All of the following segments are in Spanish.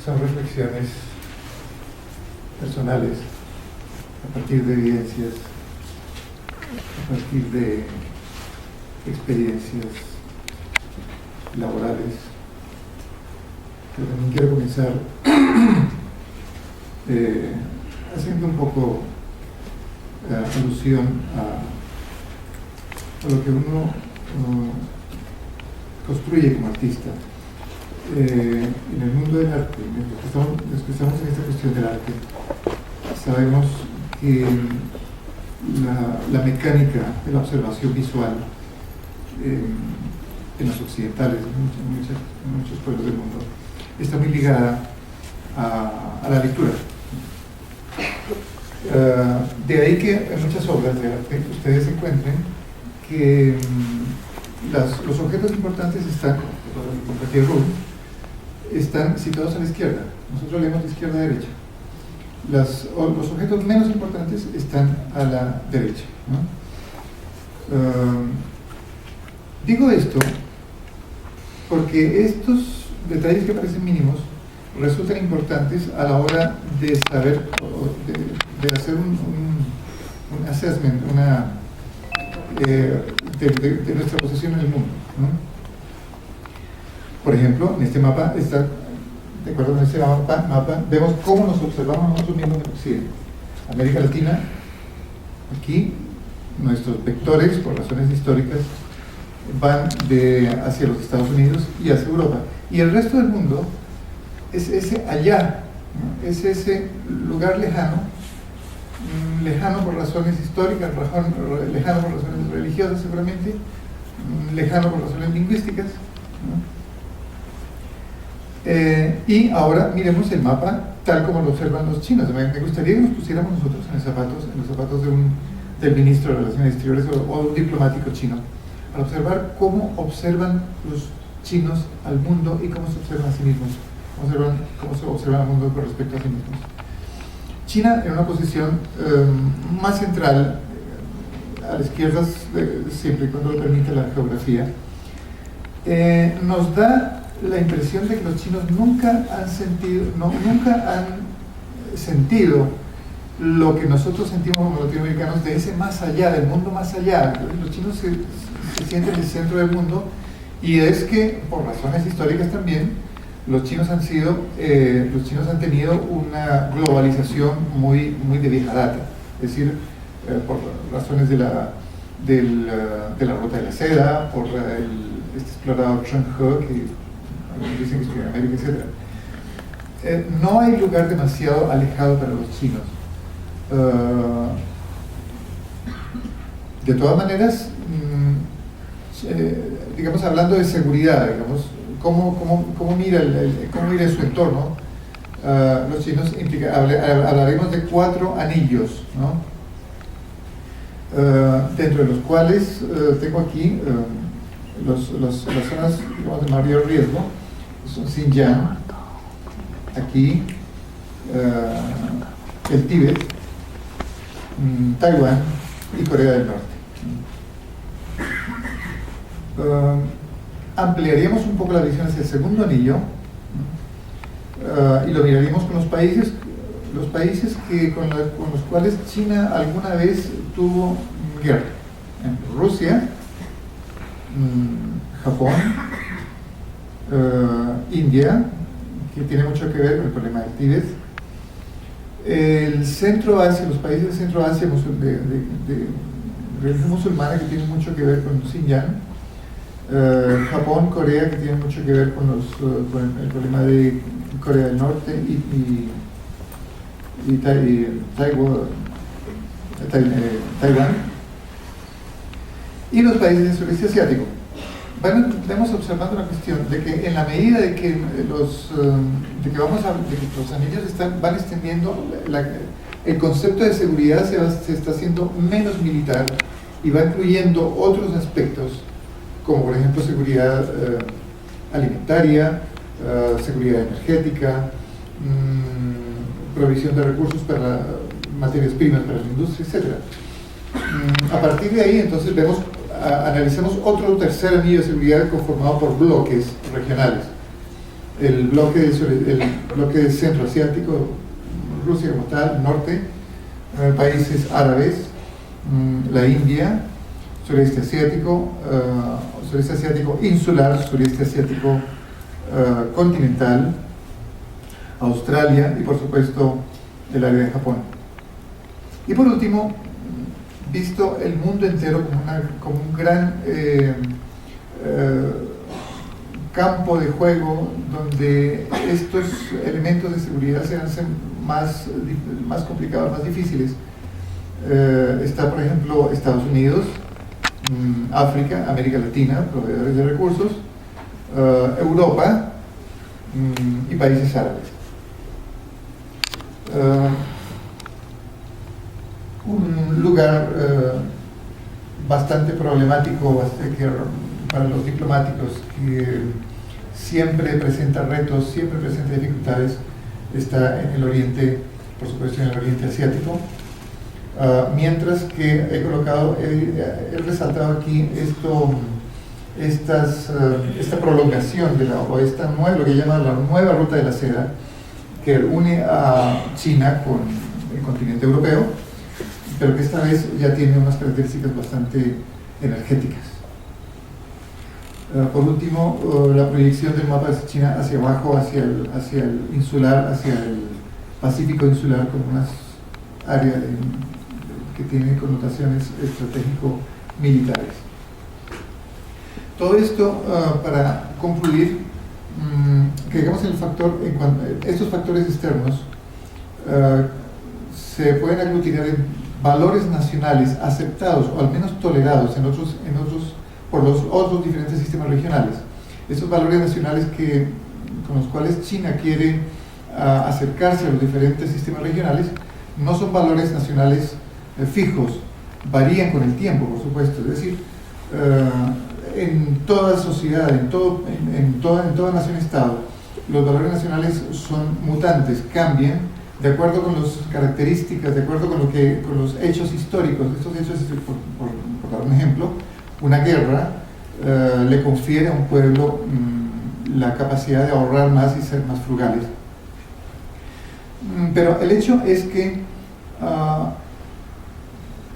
son reflexiones personales a partir de evidencias, a partir de experiencias laborales. Pero también quiero comenzar haciendo un poco alusión a lo que uno construye como artista. En el mundo del arte, los que estamos en esta cuestión del arte, sabemos que la mecánica de la observación visual en los occidentales, en muchos pueblos del mundo, está muy ligada a la lectura. De ahí que en muchas obras de arte ustedes encuentren que los objetos importantes están, como cualquier rubro, están situados a la izquierda. Nosotros leemos de izquierda a derecha. Los objetos menos importantes están a la derecha, ¿no? Digo esto porque estos detalles que parecen mínimos resultan importantes a la hora de saber, de hacer un assessment, de nuestra posición en el mundo, ¿no? Por ejemplo, en este mapa de acuerdo con este mapa, vemos cómo nos observamos nosotros mismos en Occidente. América Latina, aquí nuestros vectores, por razones históricas, van hacia los Estados Unidos y hacia Europa. Y el resto del mundo es ese allá, ¿no? Es ese lugar lejano, lejano por razones históricas, lejano por razones religiosas seguramente, lejano por razones lingüísticas, ¿no? Y ahora miremos el mapa tal como lo observan los chinos. Me gustaría que nos pusiéramos nosotros en los zapatos del ministro de Relaciones Exteriores o un diplomático chino, para observar cómo observan los chinos al mundo y cómo se observan a sí mismos, cómo se observan al mundo con respecto a sí mismos. China en una posición más central, a la izquierda, siempre y cuando lo permite la geografía, nos da la impresión de que los chinos nunca han sentido lo que nosotros sentimos como latinoamericanos, de ese más allá, del mundo más allá. Los chinos se sienten el centro del mundo, y es que por razones históricas también los chinos han tenido una globalización muy de vieja data, es decir, por razones de la ruta de la seda, por este explorador Zheng He, que dicen que estudió en América, etc. No hay lugar demasiado alejado para los chinos. De todas maneras, digamos, hablando de seguridad, digamos, cómo mira su entorno, los chinos hablaremos de 4 anillos, ¿no? Dentro de los cuales tengo aquí las zonas, digamos, de mayor riesgo. Son Xinjiang, aquí el Tíbet, Taiwán y Corea del Norte. Ampliaríamos un poco la visión hacia el segundo anillo, y lo miraríamos con los países con los cuales China alguna vez tuvo guerra. Rusia, Japón, India, que tiene mucho que ver con el problema del Tíbet, el Centro Asia, los países del Centro Asia de religión musulmana, que tienen mucho que ver con Xinjiang, Japón, Corea, que tienen mucho que ver con el problema de Corea del Norte y Taiwán, y los países del sureste asiático. Vamos observando la cuestión de que en la medida de que los anillos van extendiendo, el concepto de seguridad se está haciendo menos militar y va incluyendo otros aspectos, como por ejemplo seguridad alimentaria, seguridad energética, provisión de recursos para materias primas para la industria, etc. A partir de ahí, entonces, analizamos otro tercer anillo de seguridad conformado por bloques regionales. el bloque centroasiático, Rusia como tal, norte, países árabes, la India, sureste asiático insular, sureste asiático continental, Australia y por supuesto el área de Japón. Y por último, visto el mundo entero como un gran campo de juego donde estos elementos de seguridad se hacen más complicados, más difíciles. Está, por ejemplo, Estados Unidos, África, América Latina, proveedores de recursos, Europa y países árabes. Un lugar bastante problemático para los diplomáticos, que siempre presenta retos, siempre presenta dificultades, está en el Oriente, por supuesto en el Oriente Asiático. Mientras que he resaltado aquí esta prolongación lo que llaman la nueva ruta de la seda, que une a China con el continente europeo, pero que esta vez ya tiene unas características bastante energéticas. Por último, la proyección del mapa de China hacia abajo, hacia el insular, hacia el Pacífico insular, como unas áreas que tienen connotaciones estratégico-militares. Todo esto para concluir que digamos estos factores externos se pueden aglutinar en valores nacionales aceptados o al menos tolerados por los otros diferentes sistemas regionales. Esos valores nacionales con los cuales China quiere acercarse a los diferentes sistemas regionales no son valores nacionales fijos, varían con el tiempo, por supuesto. Es decir, en toda sociedad, en toda nación-estado, los valores nacionales son mutantes, cambian de acuerdo con las características, de acuerdo con los hechos históricos. Estos hechos, por dar un ejemplo, una guerra le confiere a un pueblo la capacidad de ahorrar más y ser más frugales. Pero el hecho es que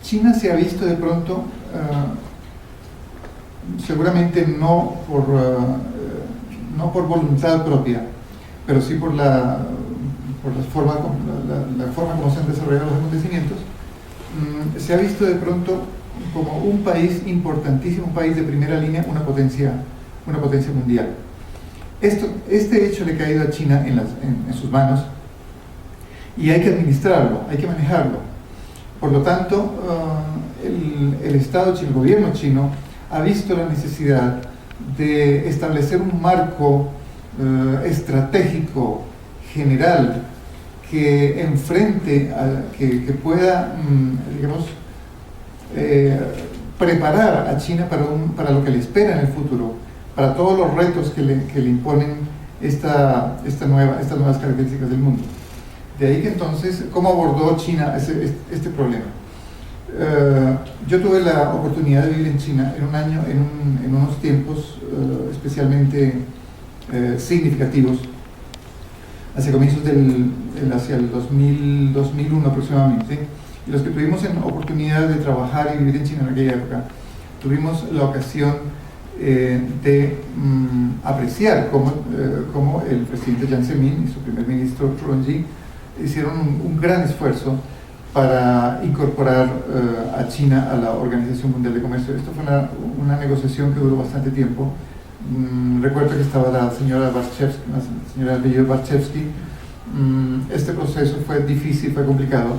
China se ha visto de pronto, seguramente no por voluntad propia, pero sí por la forma como se han desarrollado los acontecimientos, se ha visto de pronto como un país importantísimo, un país de primera línea, una potencia mundial. Este hecho le ha caído a China en sus manos y hay que administrarlo, hay que manejarlo. Por lo tanto, el Estado chino, el gobierno chino, ha visto la necesidad de establecer un marco estratégico general que enfrente, que pueda, digamos, preparar a China para lo que le espera en el futuro, para todos los retos que le imponen estas nuevas características del mundo. De ahí que entonces, ¿cómo abordó China este problema? Yo tuve la oportunidad de vivir en China en unos tiempos especialmente significativos, hacia comienzos hacia el 2001 aproximadamente, y los que tuvimos oportunidad de trabajar y vivir en China en aquella época, tuvimos la ocasión de apreciar cómo el presidente Jiang Zemin y su primer ministro Zhu Rongji hicieron un gran esfuerzo para incorporar a China a la Organización Mundial de Comercio. Esto fue una negociación que duró bastante tiempo. Recuerdo que estaba la señora Liu Barchevsky. Este proceso fue difícil, fue complicado.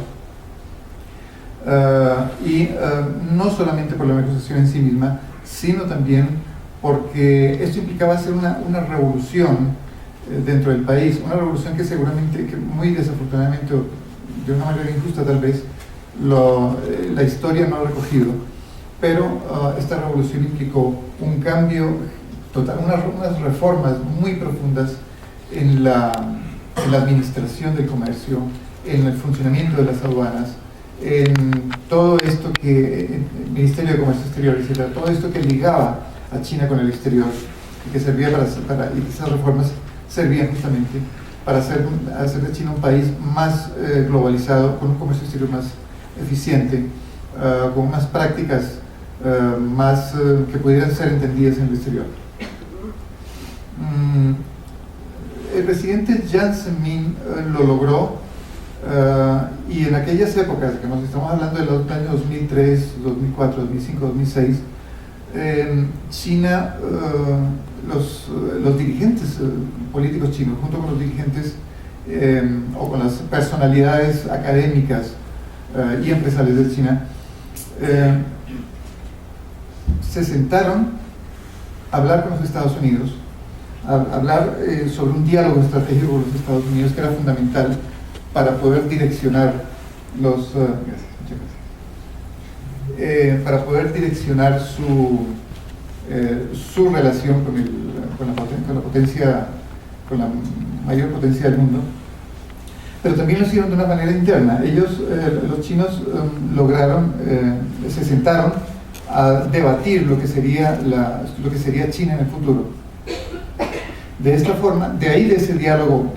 Y no solamente por la negociación en sí misma, sino también porque esto implicaba hacer una revolución dentro del país, una revolución que seguramente, que muy desafortunadamente, de una manera injusta tal vez, la historia no ha recogido, pero esta revolución implicó un cambio total, unas reformas muy profundas en la administración del comercio, en el funcionamiento de las aduanas, en todo esto el Ministerio de Comercio Exterior, etc., todo esto que ligaba a China con el exterior y que servía y esas reformas servían justamente para hacer de China un país más globalizado, con un comercio exterior más eficiente, con unas prácticas más que pudieran ser entendidas en el exterior. El presidente Jiang Zemin lo logró, y en aquellas épocas, que nos estamos hablando de los años 2003, 2004, 2005, 2006, China, los dirigentes políticos chinos, junto con los dirigentes o con las personalidades académicas y empresariales de China, se sentaron a hablar con los Estados Unidos, a hablar sobre un diálogo estratégico con los Estados Unidos que era fundamental para poder direccionar para poder direccionar su relación con la mayor potencia del mundo. Pero también lo hicieron de una manera interna. Ellos, los chinos, se sentaron a debatir lo que sería China en el futuro. De esta forma, de ese diálogo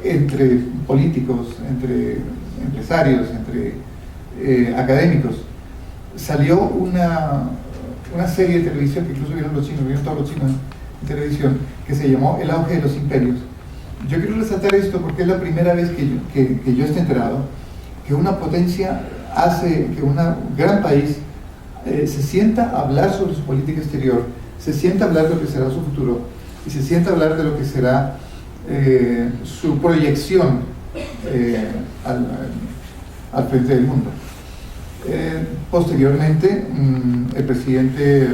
entre políticos, entre empresarios, entre académicos, salió una serie de televisión que incluso vieron todos los chinos en televisión, que se llamó El auge de los imperios. Yo quiero resaltar esto porque es la primera vez que yo estoy enterado que una potencia hace que un gran país se sienta a hablar sobre su política exterior, se sienta a hablar de lo que será su futuro y se sienta a hablar de lo que será su proyección al frente del mundo. Posteriormente, el presidente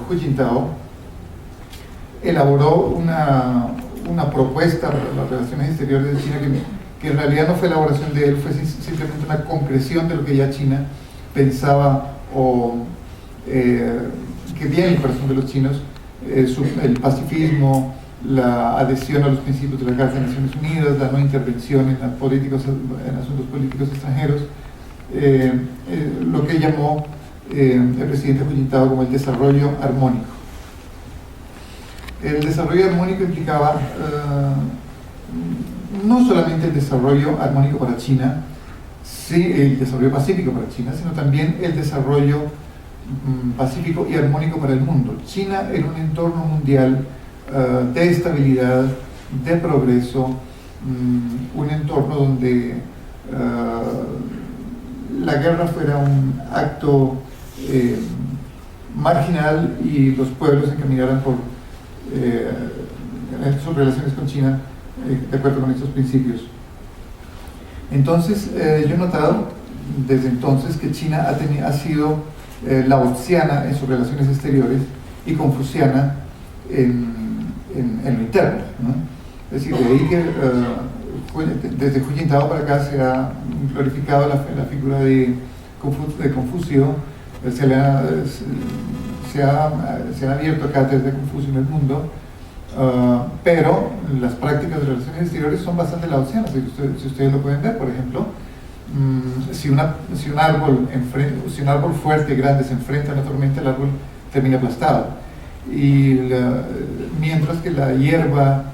Hu Jintao elaboró una propuesta para las relaciones exteriores de China que en realidad no fue elaboración de él, fue simplemente una concreción de lo que ya China pensaba o que viene en el corazón de los chinos, el pacifismo, la adhesión a los principios de la Carta de Naciones Unidas, la no intervención en asuntos políticos extranjeros, lo que llamó el presidente Hu Jintao como el desarrollo armónico. El desarrollo armónico implicaba no solamente el desarrollo armónico para China, sí, el desarrollo pacífico para China, sino también el desarrollo pacífico y armónico para el mundo. China en un entorno mundial de estabilidad, de progreso, un entorno donde la guerra fuera un acto marginal y los pueblos se encaminaran por sus relaciones con China de acuerdo con estos principios. Entonces, yo he notado desde entonces que China ha sido laoziana en sus relaciones exteriores y confuciana en lo interno, ¿no? Es decir, de ahí que desde Hu Jintao para acá se ha glorificado la figura de Confucio, se han abierto cátedras de Confucio en el mundo, pero las prácticas de relaciones exteriores son bastante laozianas, si ustedes lo pueden ver. Por ejemplo, si un árbol fuerte, grande, se enfrenta a una tormenta, el árbol termina aplastado, y mientras que la hierba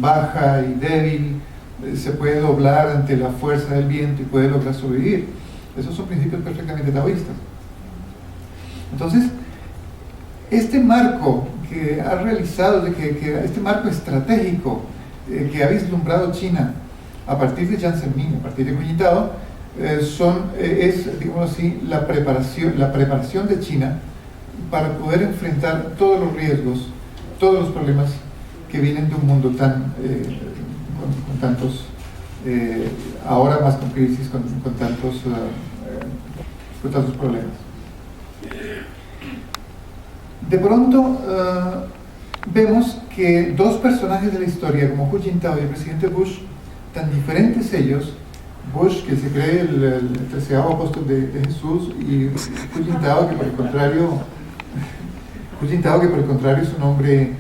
baja y débil se puede doblar ante la fuerza del viento y puede lograr sobrevivir. Esos son principios perfectamente taoístas. Entonces, este marco que ha realizado, este marco estratégico que ha vislumbrado China a partir de Jiang Zemin, a partir de Hu Jintao, es, digamos así, la preparación de China para poder enfrentar todos los riesgos, todos los problemas que vienen de un mundo con tantos, ahora más con crisis, con tantos problemas. De pronto vemos que dos personajes de la historia, como Hu Jintao y el presidente Bush, tan diferentes ellos, Bush, que se cree el 13º apóstol de Jesús, y Hu Jintao, que por el contrario es un hombre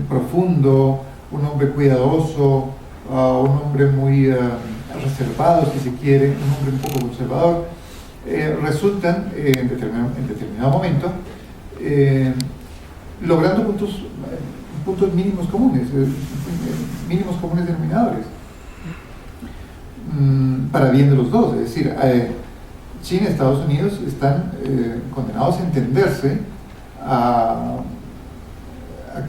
profundo, un hombre cuidadoso, un hombre muy reservado, si se quiere, un hombre un poco conservador, resultan en determinado momento logrando puntos mínimos comunes, mínimos comunes denominadores, para bien de los dos. Es decir, China y Estados Unidos están condenados a entenderse, a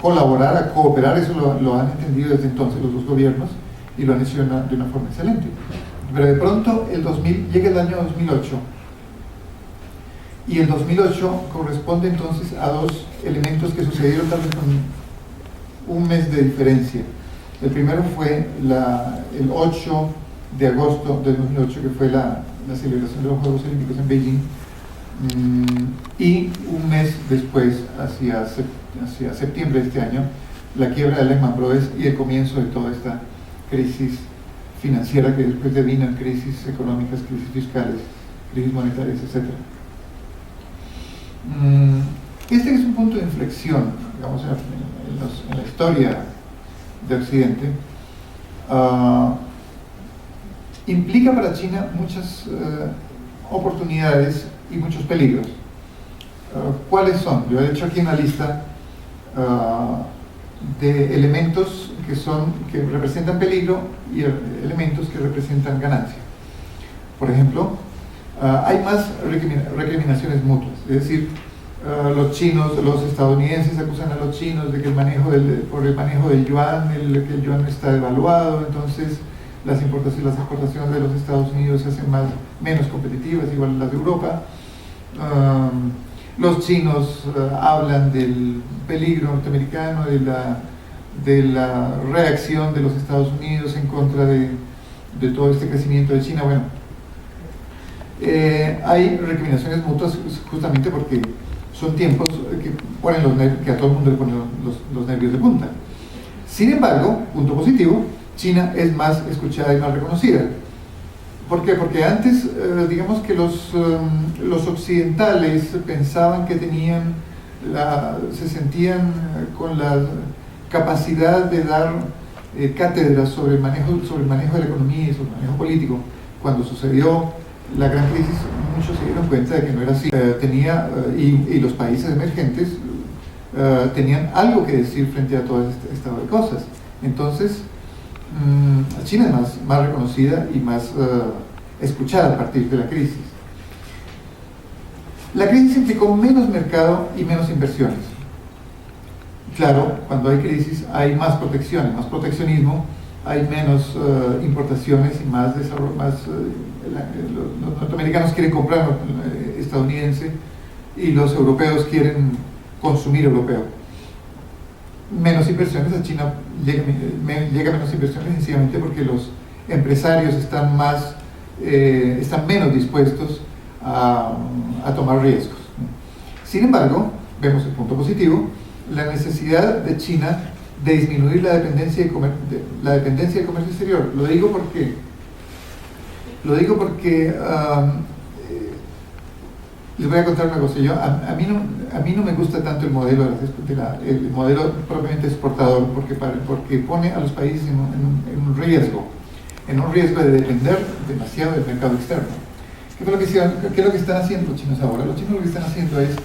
colaborar, a cooperar. Eso lo han entendido desde entonces los dos gobiernos y lo han hecho de una forma excelente. Pero de pronto llega el año 2008, y el 2008 corresponde entonces a dos elementos que sucedieron tal vez con un mes de diferencia. El primero fue el 8 de agosto del 2008, que fue la celebración de los Juegos Olímpicos en Beijing, y un mes después, hacia septiembre de este año, la quiebra de Lehman Brothers y el comienzo de toda esta crisis financiera que después devino en crisis económicas, crisis fiscales, crisis monetarias, etc. Este es un punto de inflexión, digamos, en la historia de Occidente. Implica para China muchas oportunidades y muchos peligros. ¿Cuáles son? Yo he hecho aquí una lista de elementos que representan peligro y elementos que representan ganancia. Por ejemplo, hay más recriminaciones mutuas, es decir, los estadounidenses acusan a los chinos de que por el manejo del yuan, que el yuan está devaluado, entonces las importaciones y las exportaciones de los Estados Unidos se hacen menos competitivas, igual las de Europa. Los chinos hablan del peligro norteamericano, de la reacción de los Estados Unidos en contra de todo este crecimiento de China. Bueno, hay recriminaciones mutuas justamente porque son tiempos que a todo el mundo le ponen los nervios de punta. Sin embargo, punto positivo, China es más escuchada y más reconocida. ¿Por qué? Porque antes, digamos que los occidentales pensaban que se sentían con la capacidad de dar cátedras sobre el manejo de la economía y sobre el manejo político. Cuando sucedió la gran crisis, muchos se dieron cuenta de que no era así. Y los países emergentes tenían algo que decir frente a todo este estado de cosas. Entonces, China es más reconocida y más escuchada a partir de la crisis. La crisis implicó menos mercado y menos inversiones. Claro, cuando hay crisis hay más protección, más proteccionismo, hay menos importaciones y más desarrollo. Los norteamericanos quieren comprar estadounidense y los europeos quieren consumir europeo. Menos inversiones, a China llega menos inversiones sencillamente porque los empresarios están menos dispuestos a tomar riesgos. Sin embargo, vemos el punto positivo, la necesidad de China de disminuir la dependencia del comercio exterior. Lo digo porque les voy a contar una cosa. A mí no me gusta tanto el modelo propiamente exportador, porque pone a los países en un riesgo de depender demasiado del mercado externo. ¿Qué es lo que están haciendo los chinos ahora? Los chinos lo que están haciendo es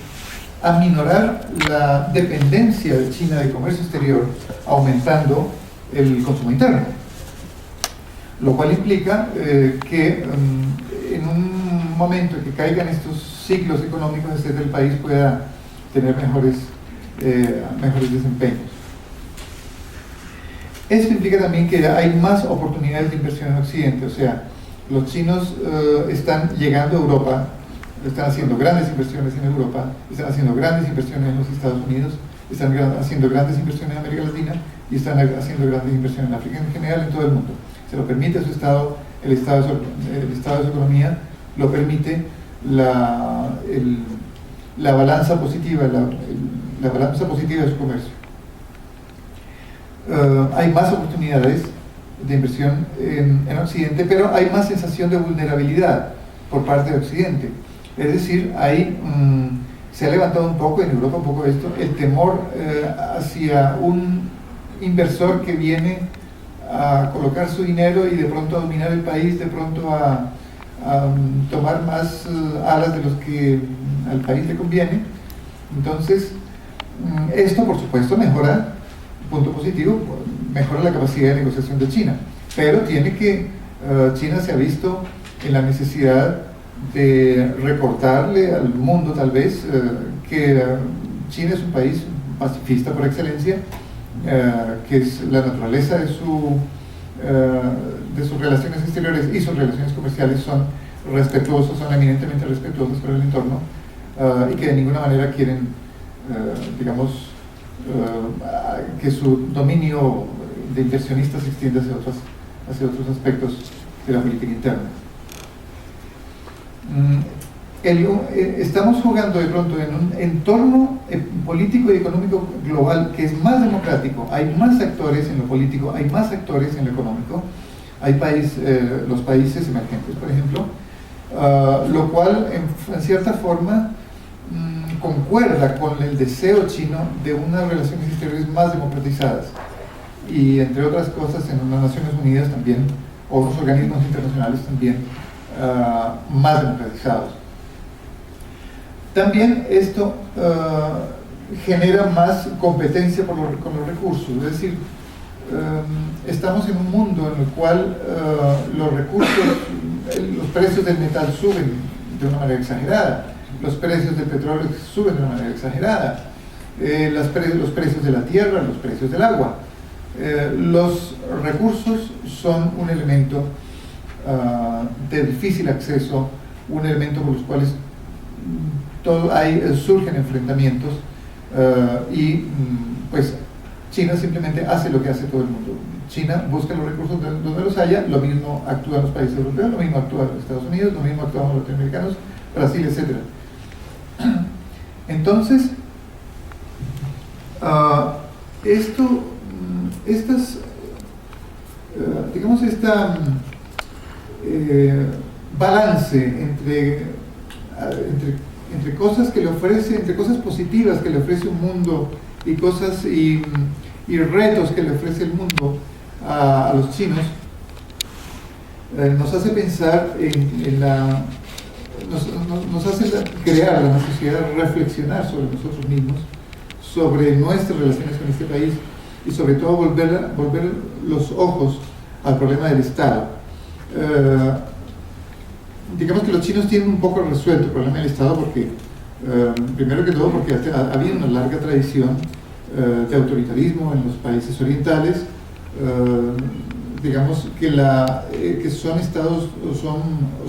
aminorar la dependencia de China del comercio exterior, aumentando el consumo interno, lo cual implica que en un momento en que caigan estos ciclos económicos, el país pueda tener mejores desempeños. Esto implica también que hay más oportunidades de inversión en Occidente, o sea, los chinos están llegando a Europa, están haciendo grandes inversiones en Europa, están haciendo grandes inversiones en los Estados Unidos, están haciendo grandes inversiones en América Latina y están haciendo grandes inversiones en África, en general en todo el mundo. Se lo permite a su estado, el estado de su economía lo permite, la balanza positiva, la balanza positiva de su comercio. Hay más oportunidades de inversión en Occidente, pero hay más sensación de vulnerabilidad por parte de Occidente. Es decir, ahí se ha levantado un poco, en Europa un poco esto, el temor hacia un inversor que viene a colocar su dinero y de pronto a dominar el país, de pronto a tomar más alas de los que al país le conviene. Entonces, Esto, por supuesto, mejora, punto positivo, mejora la capacidad de negociación de China, pero China se ha visto en la necesidad de recordarle al mundo, tal vez, que China es un país pacifista por excelencia, que es la naturaleza de sus relaciones exteriores y sus relaciones comerciales son eminentemente respetuosas con el entorno, y que de ninguna manera quieren, que su dominio de inversionistas se extienda hacia otros aspectos de la política interna. Estamos jugando de pronto en un entorno político y económico global que es más democrático. Hay más actores en lo político, hay más actores en lo económico. Hay los países emergentes, por ejemplo, lo cual en cierta forma concuerda con el deseo chino de unas relaciones exteriores más democratizadas, y entre otras cosas en las Naciones Unidas también, o los organismos internacionales también más democratizados. También esto genera más competencia con los recursos, es decir, estamos en un mundo en el cual los precios del metal suben de una manera exagerada, los precios del petróleo suben de una manera exagerada, los precios de la tierra, los precios del agua. Los recursos son un elemento de difícil acceso, un elemento por los cuales surgen enfrentamientos, y pues China simplemente hace lo que hace todo el mundo. China busca los recursos donde los haya, lo mismo actúan los países europeos, lo mismo actúan los Estados Unidos, lo mismo actúan los norteamericanos, Brasil, etc. Entonces, balance entre cosas que le ofrece, entre cosas positivas que le ofrece un mundo y cosas y retos que le ofrece el mundo a los chinos, nos hace pensar nos hace crear la necesidad de reflexionar sobre nosotros mismos, sobre nuestras relaciones con este país, y sobre todo volver los ojos al problema del Estado. Digamos que los chinos tienen un poco resuelto el problema del Estado porque, primero que todo, porque ha habido una larga tradición de autoritarismo en los países orientales. Digamos que son estados,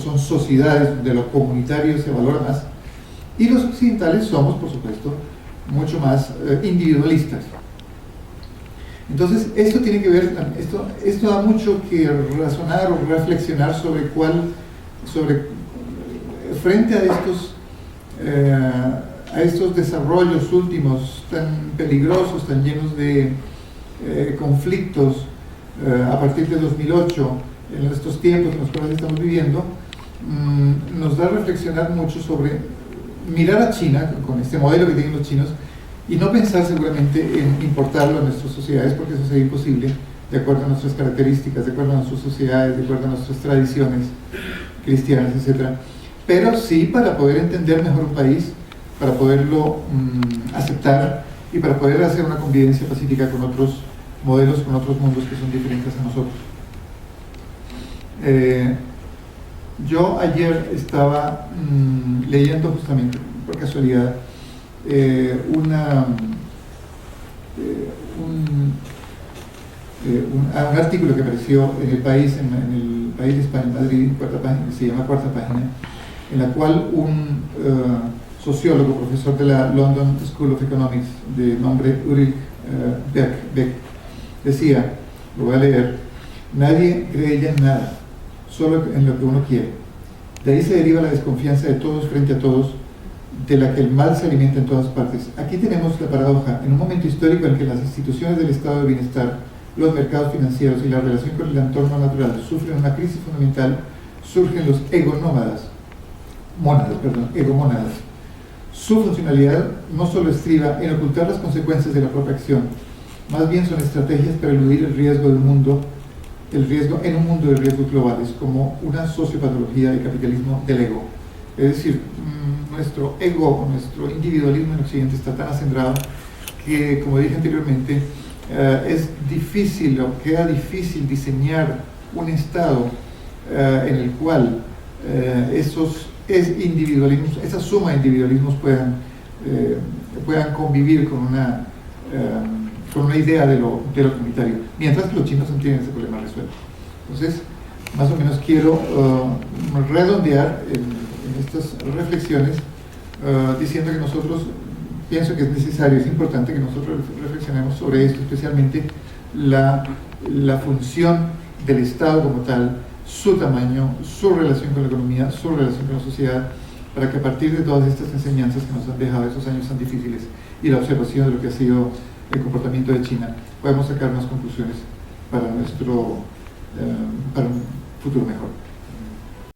son sociedades donde lo comunitario se valora más, y los occidentales somos, por supuesto, mucho más individualistas. Entonces, esto tiene que ver, esto da mucho que razonar o reflexionar frente a estos desarrollos últimos tan peligrosos, tan llenos de conflictos, a partir de 2008, en estos tiempos en los cuales estamos viviendo, nos da a reflexionar mucho sobre mirar a China con este modelo que tienen los chinos y no pensar seguramente en importarlo a nuestras sociedades, porque eso sería imposible, de acuerdo a nuestras características, de acuerdo a nuestras sociedades, de acuerdo a nuestras tradiciones cristianas, etc. Pero sí para poder entender mejor un país, para poderlo aceptar y para poder hacer una convivencia pacífica con otros modelos, con otros mundos que son diferentes a nosotros. Yo ayer estaba leyendo justamente, por casualidad, un artículo que apareció en El País, en el País de España, en Madrid, cuarta página, se llama Cuarta Página, en la cual un sociólogo, profesor de la London School of Economics, de nombre Ulrich Beck, decía, lo voy a leer: nadie cree ya en nada, solo en lo que uno quiere. De ahí se deriva la desconfianza de todos frente a todos, de la que el mal se alimenta en todas partes. Aquí tenemos la paradoja: en un momento histórico en que las instituciones del estado de bienestar, los mercados financieros y la relación con el entorno natural sufren una crisis fundamental, surgen los egomónadas. Su funcionalidad no solo estriba en ocultar las consecuencias de la propia acción, más bien son estrategias para eludir el riesgo en un mundo de riesgos globales, como una sociopatología del capitalismo del ego. Es decir, nuestro ego, nuestro individualismo en Occidente está tan acendrado que, como dije anteriormente, es difícil o queda difícil diseñar un Estado en el cual individualismos, esa suma de individualismos puedan convivir con una idea de lo comunitario, mientras que los chinos no tienen ese problema resuelto. Entonces, más o menos quiero redondear en estas reflexiones diciendo que nosotros, pienso que es necesario, es importante que nosotros reflexionemos sobre esto, especialmente la función del Estado como tal, su tamaño, su relación con la economía, su relación con la sociedad, para que a partir de todas estas enseñanzas que nos han dejado esos años tan difíciles y la observación de lo que ha sido el comportamiento de China, podemos sacar unas conclusiones para un futuro mejor.